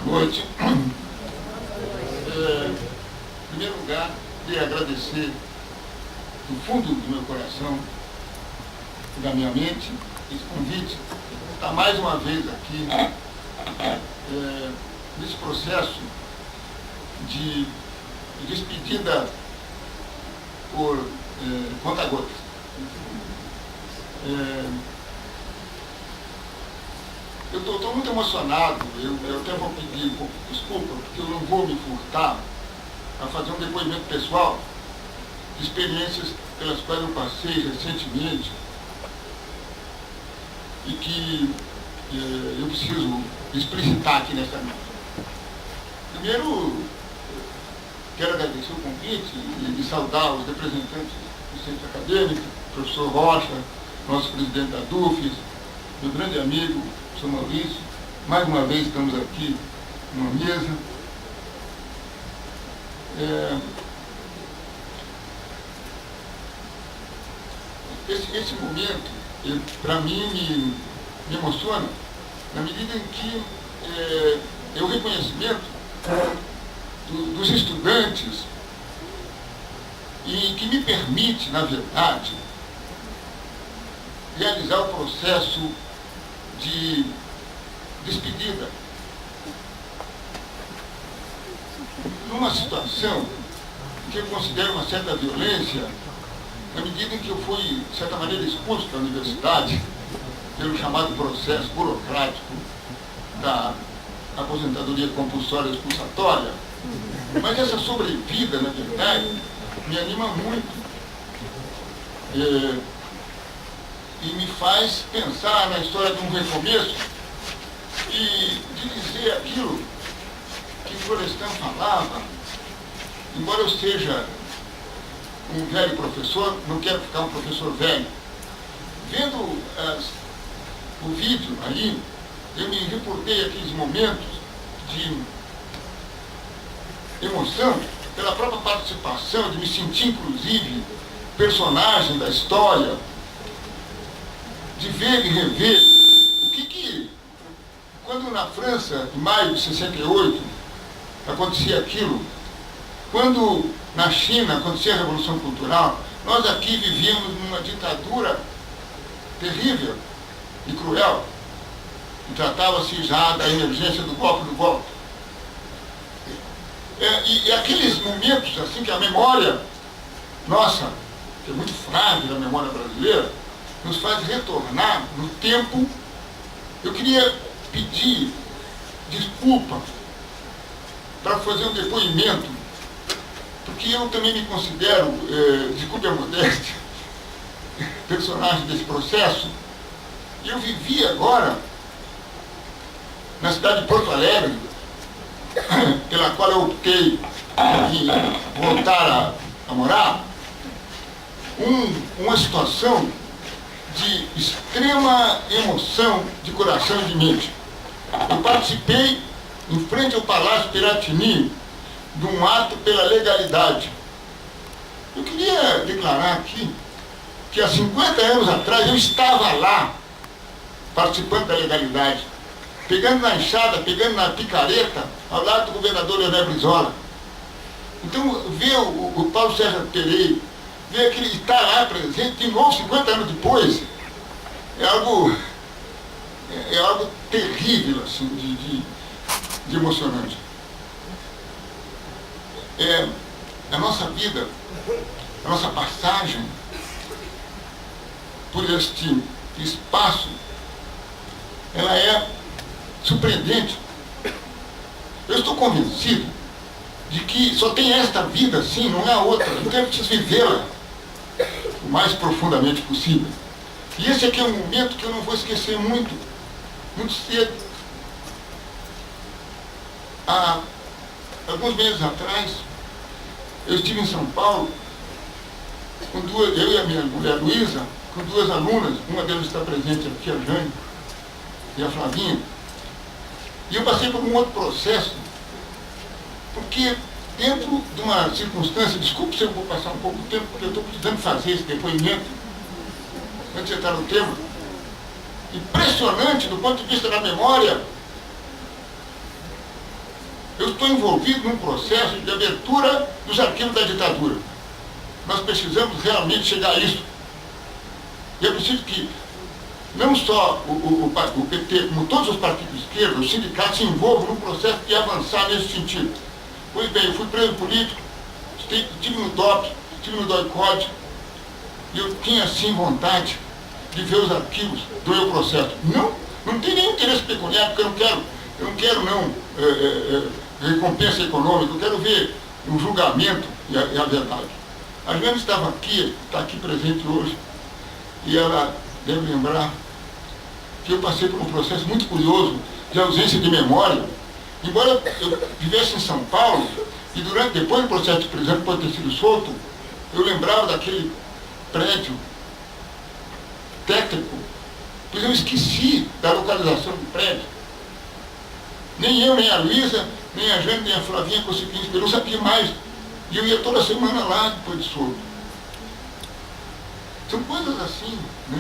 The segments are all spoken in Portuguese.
noite. Em primeiro lugar, queria agradecer do fundo do meu coração e da minha mente esse convite. Estar mais uma vez aqui nesse processo de despedida por conta-gotas. Eu estou muito emocionado, eu até vou pedir um pouco de desculpa, porque eu não vou me furtar a fazer um depoimento pessoal de experiências pelas quais eu passei recentemente e que eu preciso explicitar aqui nesta noite. Primeiro, quero agradecer o convite e saudar os representantes do Centro Acadêmico, o professor Rocha, nosso presidente da DUFES, meu grande amigo, o professor Maurício. Mais uma vez estamos aqui numa mesa. Esse momento, para mim, me emociona, na medida em que é o reconhecimento dos estudantes e que me permite, na verdade, realizar o processo de despedida numa situação que eu considero uma certa violência, na medida em que eu fui, de certa maneira, expulso da universidade pelo chamado processo burocrático da aposentadoria compulsória expulsatória. Mas essa sobrevida, na verdade, me anima muito e me faz pensar na história de um recomeço e de dizer aquilo que Florestan falava. Embora eu seja um velho professor, não quero ficar um professor velho. Vendo o vídeo aí, eu me reportei aqueles momentos de emoção pela própria participação, de me sentir, inclusive, personagem da história, de ver e rever o que quando na França, em maio de 68, acontecia aquilo, quando na China acontecia a Revolução Cultural, nós aqui vivíamos numa ditadura terrível e cruel, e tratava-se já da emergência do golpe. E aqueles momentos, assim, que a memória nossa, que é muito frágil, a memória brasileira, nos faz retornar no tempo. Eu queria pedir desculpa para fazer um depoimento, porque eu também me considero, desculpe a modéstia, personagem desse processo. E eu vivi agora na cidade de Porto Alegre, pela qual eu optei em voltar a morar, uma situação de extrema emoção de coração e de mente. Eu participei, em frente ao Palácio Piratini, de um ato pela legalidade. Eu queria declarar aqui que há 50 anos atrás eu estava lá, participando da legalidade, pegando na enxada, pegando na picareta, ao lado do governador Leonel Brizola. Então, ver o Paulo Sérgio Pereira, ver que ele está lá presente, de novo, 50 anos depois, é algo terrível, assim, de emocionante. A nossa vida, a nossa passagem por este espaço, ela é surpreendente. Eu estou convencido de que só tem esta vida assim, não é a outra. Então eu preciso vivê-la o mais profundamente possível. E esse aqui é um momento que eu não vou esquecer muito cedo. Há alguns meses atrás, eu estive em São Paulo, eu e a minha mulher Luísa, com duas alunas, uma delas está presente aqui, a Jane e a Flavinha, e eu passei por um outro processo, porque dentro de uma circunstância, desculpe se eu vou passar um pouco de tempo, porque eu estou precisando fazer esse depoimento, antes de entrar no tema, impressionante do ponto de vista da memória, Eu estou envolvido num processo de abertura dos arquivos da ditadura. Nós precisamos realmente chegar a isso. E é preciso que não só o PT, como todos os partidos de esquerda, os sindicatos se envolvam no processo de avançar nesse sentido. Pois bem, eu fui preso político, estive no DOP, estive no DOI-CODE, e eu tinha, assim, vontade de ver os arquivos do meu processo. Não tem nenhum interesse pecuniário, porque eu não quero recompensa econômica, eu quero ver o julgamento e a verdade. A Jane estava aqui, está aqui presente hoje, e ela deve lembrar que eu passei por um processo muito curioso de ausência de memória. Embora eu vivesse em São Paulo, e depois do processo de prisão, depois de ter sido solto, eu lembrava daquele prédio técnico, pois eu esqueci da localização do prédio. Nem eu, nem a Luísa, nem a Jane, nem a Flavinha conseguimos, eu não sabia mais. E eu ia toda semana lá depois de solto. São coisas assim, né,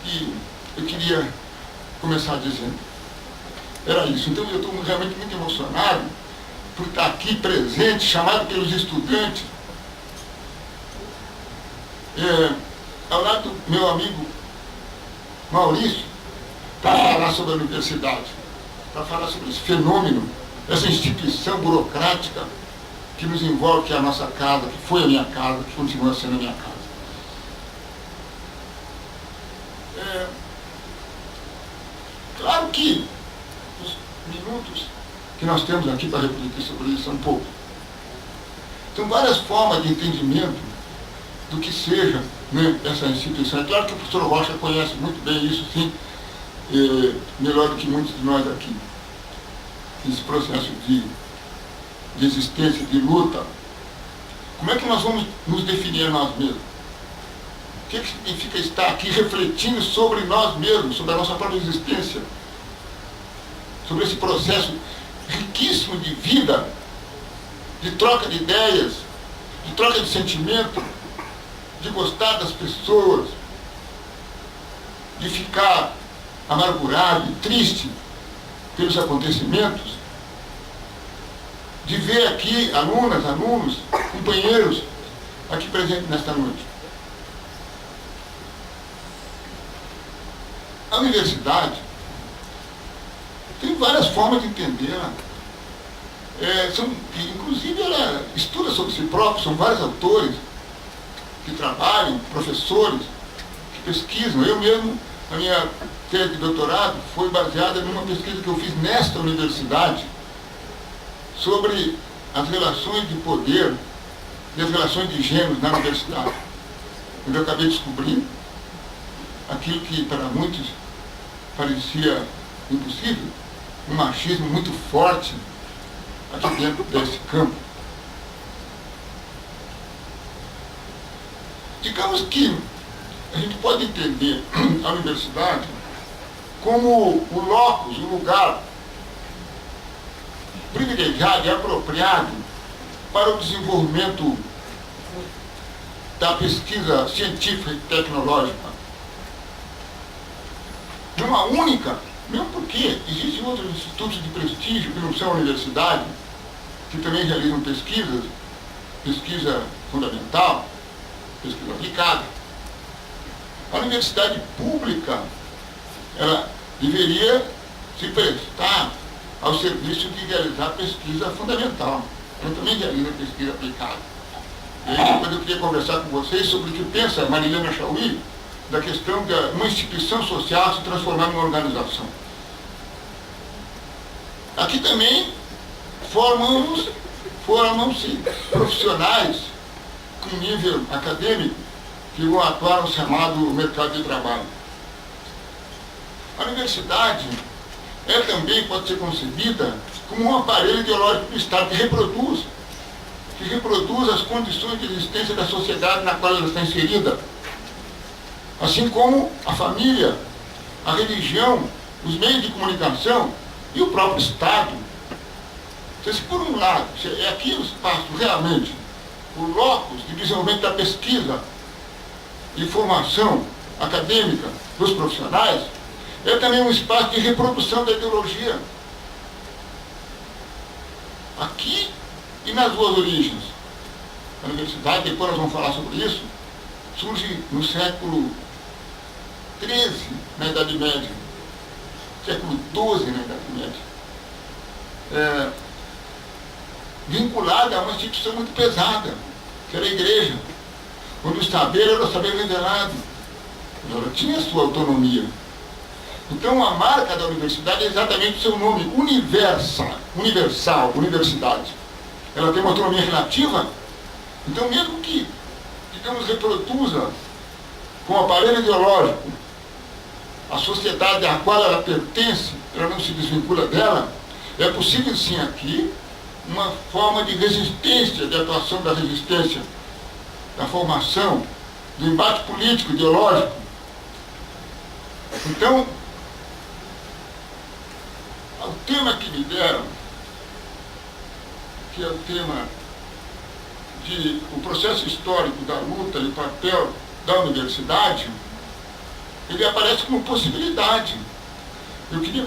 que eu queria começar dizendo. Era isso. Então eu estou realmente muito emocionado por estar aqui presente, chamado pelos estudantes, ao lado do meu amigo Maurício, para falar sobre a universidade, para falar sobre esse fenômeno, essa instituição burocrática que nos envolve, que é a nossa casa, que foi a minha casa, que continua sendo a minha casa. Claro que os minutos que nós temos aqui para refletir sobre isso são poucos. São várias formas de entendimento do que seja, né, essa instituição. É claro que o professor Rocha conhece muito bem isso, sim, melhor do que muitos de nós aqui. Esse processo de existência, de luta. Como é que nós vamos nos definir nós mesmos? O que significa estar aqui refletindo sobre nós mesmos, sobre a nossa própria existência? Sobre esse processo riquíssimo de vida, de troca de ideias, de troca de sentimento, de gostar das pessoas, de ficar amargurado e triste pelos acontecimentos, de ver aqui alunas, alunos, companheiros aqui presentes nesta noite. A universidade tem várias formas de entendê-la. Inclusive ela estuda sobre si própria, são vários autores que trabalham, professores, que pesquisam. Eu mesmo, a minha tese de doutorado foi baseada numa pesquisa que eu fiz nesta universidade sobre as relações de poder e as relações de gêneros na universidade. Onde eu acabei descobrindo aquilo que para muitos parecia impossível, um machismo muito forte aqui dentro desse campo. Digamos que a gente pode entender a universidade como o locus, o lugar privilegiado e apropriado para o desenvolvimento da pesquisa científica e tecnológica. Numa única, mesmo porque existem outros institutos de prestígio que não são a universidade, que também realizam pesquisas, pesquisa fundamental, pesquisa aplicada. A universidade pública, ela deveria se prestar ao serviço de realizar pesquisa fundamental. Ela também realiza pesquisa aplicada. E aí depois eu queria conversar com vocês sobre o que pensa Marilena Chauí da questão de uma instituição social se transformar numa organização. Aqui também formam-se profissionais com nível acadêmico que vão atuar no chamado mercado de trabalho. A universidade também pode ser concebida como um aparelho ideológico do Estado que reproduz as condições de existência da sociedade na qual ela está inserida. Assim como a família, a religião, os meios de comunicação e o próprio Estado. Se por um lado, é aqui o espaço realmente, o locus de desenvolvimento da pesquisa e formação acadêmica dos profissionais, é também um espaço de reprodução da ideologia. aqui e nas duas origens. A universidade, depois nós vamos falar sobre isso, surge no século XIII, na Idade Média, século XII, na Idade Média, vinculada a uma instituição muito pesada, que era a igreja, onde o saber era o saber revelado, ela tinha sua autonomia. Então a marca da universidade é exatamente o seu nome, universal, universidade. Ela tem uma autonomia relativa, então mesmo que, digamos, reproduza com o aparelho ideológico a sociedade à qual ela pertence, ela não se desvincula dela, é possível sim aqui uma forma de resistência, de atuação da resistência, da formação, do embate político, ideológico. Então, o tema que me deram, que é o tema de o processo histórico da luta e o papel da universidade, ele aparece como possibilidade. Eu queria